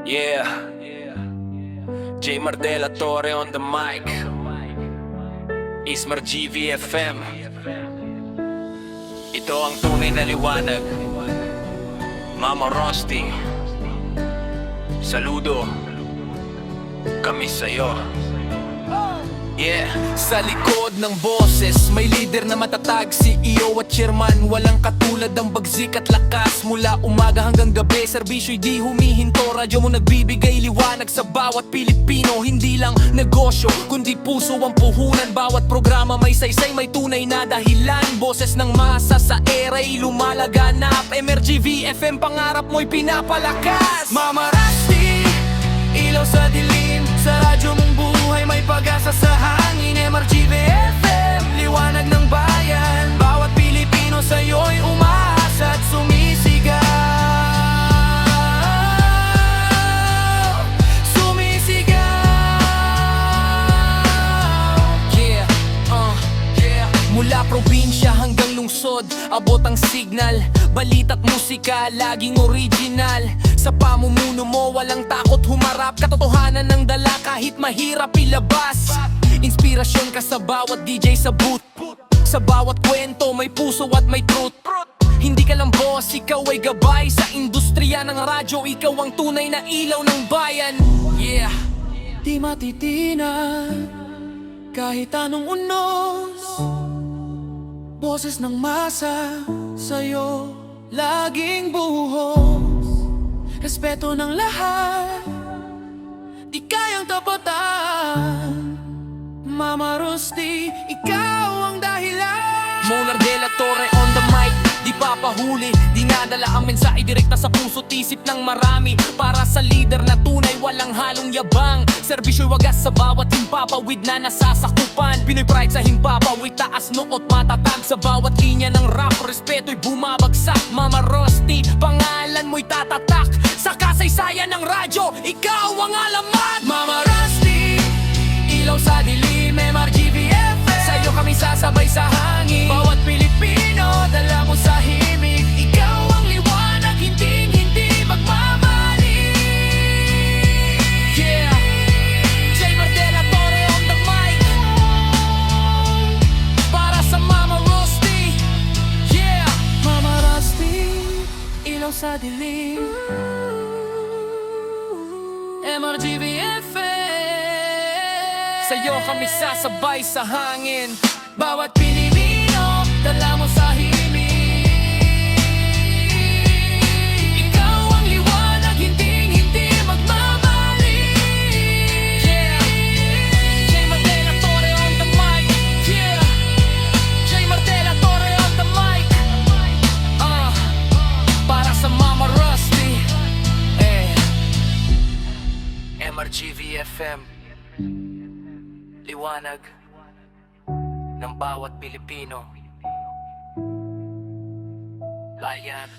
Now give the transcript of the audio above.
Yeah, J Mardela Torre on the mic. Ismar GVFM. Ito ang tunay na liwanag. Mama Rusty, saludo kami sa'yo. Yeah. Sa likod ng boses, may leader na matatag, CEO at chairman. Walang katulad ang bagsik at lakas. Mula umaga hanggang gabi, serbisyo'y di humihinto. Radyo mo nagbibigay liwanag sa bawat Pilipino. Hindi lang negosyo, kundi puso ang puhunan. Bawat programa may saysay, may tunay na dahilan. Boses ng masa sa era'y lumalaganap. MRG VFM, pangarap mo'y pinapalakas. Mama Rusty, ilaw sa dilim. Sa radyo mong buhay may pag-asa sa hangin. MRG VFM, liwanag ng bayan. Bawat Pilipino sa'yo'y umaasa at sumisigaw. Sumisigaw. Yeah, yeah. Mula probinsya hanggang lungsod, abot ang signal. Balita't musika, laging original. Sa pamumuno mo, walang takot humarap. Katotohanan ng dala kahit mahirap ilabas. Inspirasyon ka sa bawat DJ sa booth. Sa bawat kwento, may puso at may truth. Hindi ka lang boss, ikaw ay gabay. Sa industriya ng radyo, ikaw ang tunay na ilaw ng bayan. Yeah. Di matitinag kahit anong unos. Boses ng masa sa'yo laging buhos. Respeto ng lahat, di kayang tapatan. Mama Rusty, ikaw ang dahilan. Monar de la Torre on the mic, di papahuli. Dinadala ang mensahe direkta sa puso't isip ng marami. Para sa leader na tunay, walang halong yabang. Serbisyo'y wagas sa bawat himpapawid na nasasakupan. Pinoy pride sa himpapawid, taas noot matatag. Sa bawat linya ng rap, respeto'y bumabagsak. Mama Rusty, pangalan mo'y tatatak. Sa kasaysayan ng radyo, ikaw ang alamat. Mama Rusty, ilaw sa dilim. MRG VFM, sa'yo kami sasabay sa hangin. Bawat Pilipino, dala mo sa himig. Ikaw ang liwanag, hindi magmamali. Yeah, J Mardela Torre on the mic. Para sa Mama Rusty. Yeah, Mama Rusty, ilaw sa dilim. MRG VFM, sa'yo kami sasabay sa hangin. Bawat Pilipino, dala mo sa himig. Ikaw ang liwanag, hindi magmamali. Yeah, J Mardela Torre on the mic. Yeah, J Mardela Torre on the mic. Para sa Mama Rusty. MRG VFM, liwanag ng bawat Pilipino. Bayan.